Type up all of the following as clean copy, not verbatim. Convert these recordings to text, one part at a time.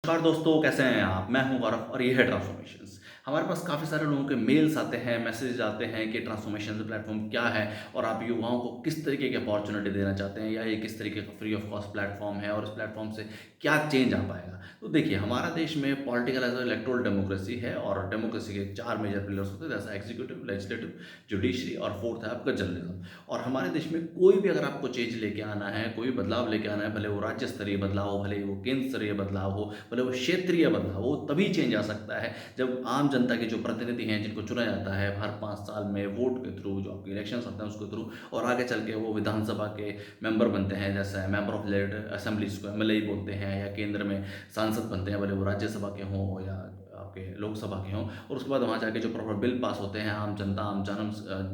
नमस्कार दोस्तों, कैसे हैं आप? मैं हूं गौरव और ये है ट्रांसफॉर्मेशंस। हमारे पास काफ़ी सारे लोगों के मेल्स आते हैं, मैसेजेस आते हैं कि ट्रांसफॉर्मेशंस प्लेटफॉर्म क्या है और आप युवाओं को किस तरीके की अपॉर्चुनिटी देना चाहते हैं या ये किस तरीके का फ्री ऑफ कॉस्ट प्लेटफॉर्म है और इस प्लेटफॉर्म से क्या चेंज आ पाएगा। तो देखिए, हमारा देश में पॉलिटिकल एज इलेक्टोरल डेमोक्रेसी है और डेमोक्रेसी के 4 मेजर पिलर्स होते हैं, जैसा एग्जीक्यूटिव, लेजिस्लेटिव, जुडिशरी और फोर्थ है आपका जर्नलिज्म। और हमारे देश में कोई भी अगर आपको चेंज लेके आना है, कोई बदलाव लेके आना है, भले वो राज्य स्तरीय बदलाव हो, भले वो केंद्र स्तरीय बदलाव हो, भले वो क्षेत्रीय बदलाव हो, तभी चेंज आ सकता है जब आम जनता के जो प्रतिनिधि हैं, जिनको चुना जाता है हर 5 साल में वोट के थ्रू, जो आपके इलेक्शंस होते हैं उसके थ्रू, और आगे चल के वो विधानसभा के मेंबर बनते हैं, जैसे मेंबर ऑफ लेजिस्लेटिव असेंबलीज को एमएलए बोलते हैं, या केंद्र में सांसद बनते हैं, भले वो राज्यसभा के हों या आपके लोकसभा के हों। और उसके बाद वहाँ जाके जो प्रॉपर बिल पास होते हैं आम जनता, आम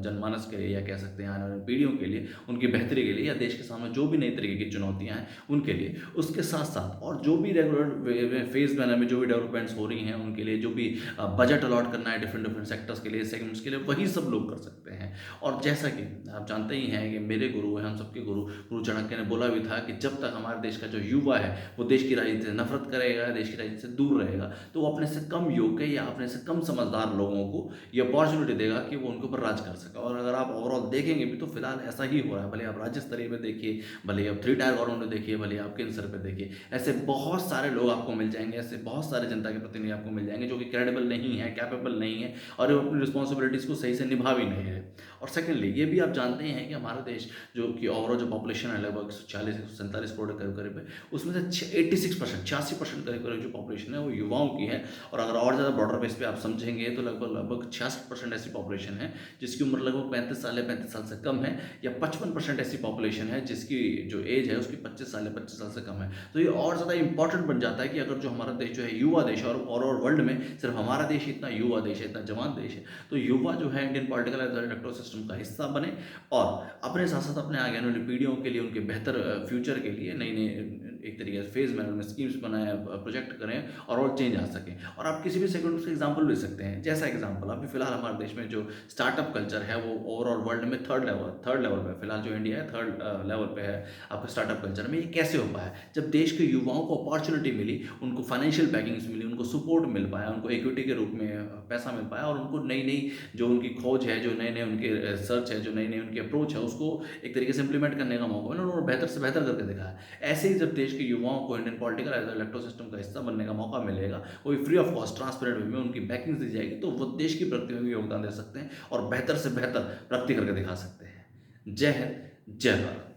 जनमानस के लिए, या कह सकते हैं आने वाली पीढ़ियों के लिए, उनकी बेहतरी के लिए, या देश के सामने जो भी नई तरीके की चुनौतियाँ हैं उनके लिए। उसके साथ साथ और जो भी रेगुलर फेज मैनर में जो भी डेवलपमेंट्स हो रही हैं उनके लिए, जो भी बजट अलॉट करना है डिफरेंट डिफरेंट सेक्टर्स के लिए, सेगमेंट्स के लिए, वही सब लोग कर सकते हैं। और जैसा कि आप जानते ही हैं कि मेरे गुरु हैं, हम सबके गुरु गुरु चाणक्य ने बोला भी था कि जब तक हमारे देश का जो युवा है वो देश की राजनीति से नफरत करेगा, देश की राजनीति से दूर रहेगा, तो वो अपने से कम योग्य या अपने से कम समझदार लोगों को ये अपॉर्चुनिटी देगा कि वो उनके ऊपर राज कर सके। और अगर आप ओवरऑल देखेंगे भी तो फिलहाल ऐसा ही हो रहा है। भले आप राज्य स्तरीय पे देखिए, भले आप 3 टायर गवर्नमेंट में देखिए, भले आप केंद्र स्तर पे देखिए, ऐसे बहुत सारे लोग आपको मिल जाएंगे, ऐसे बहुत सारे जनता के प्रतिनिधि आपको मिल जाएंगे जो कि क्रेडिबल नहीं है, कैपेबल नहीं है और वो अपनी रिस्पॉन्सिबिलिटीज़ को सही से निभा भी नहीं रहे। और सेकेंडली ये भी आप जानते हैं कि हमारा देश जो कि ओवरऑल जो पॉपुलेशन है लगभग 140 147 करोड़ के करीब करीब है, उसमें से 86% 86% करीब करीब जो पॉपुलेशन है वो युवाओं की है। और अगर और ज़्यादा ब्रॉडर बेस पे आप समझेंगे तो लगभग लगभग 66% ऐसी पॉपुलेशन है जिसकी उम्र लगभग 35 साल या 35 साल से कम है, या 55% ऐसी पॉपुलेशन है जिसकी जो एज है उसकी 25 साल या 25 साल से कम है। तो ये और ज़्यादा इंपॉर्टेंट बन जाता है कि अगर जो हमारा देश जो है युवा देश है, और वर्ल्ड में सिर्फ हमारा देश ही इतना युवा देश है, इतना जवान देश है, तो युवा जो है इंडियन पॉलिटिकल इलेक्टोरल सिस्टम का हिस्सा बने और अपने साथ साथ अपने आगे आने वाली पीढ़ियों के लिए, उनके बेहतर फ्यूचर के लिए नई नई एक तरीके से फेज मैनर में स्कीम्स बनाएं, प्रोजेक्ट करें और चेंज आ सकें। और आप किसी भी सेगमेंट से एग्जांपल ले सकते हैं। जैसा एग्जांपल अभी फिलहाल हमारे देश में जो स्टार्टअप कल्चर है वो ओवरऑल वर्ल्ड में थर्ड लेवल पे है। फिलहाल जो इंडिया है थर्ड लेवल पे है आपका स्टार्टअप कल्चर में। ये कैसे हो पाया? जब देश के युवाओं को अपॉर्चुनिटी मिली, उनको फाइनेंशियल बैकिंग्स मिली, उनको सपोर्ट मिल पाया, उनको इक्विटी के रूप में पैसा मिल पाया, और उनको नई नई जो उनकी खोज है, जो नए नए उनके सर्च है, जो नई नई उनकी अप्रोच है, उसको एक तरीके से इंप्लीमेंट करने का मौका मिला और उन्होंने बेहतर से बेहतर करके दिखाया। ऐसे ही जब देश के युवाओं को Indian political as electoral system का हिस्सा बनने का मौका मिलेगा, कोई free of cost transparent way में उनकी बैकिंग दी जाएगी, तो वो देश की प्रगति में भी योगदान दे सकते हैं और बेहतर से बेहतर प्रगति करके दिखा सकते हैं। जय हिंद, जय भारत।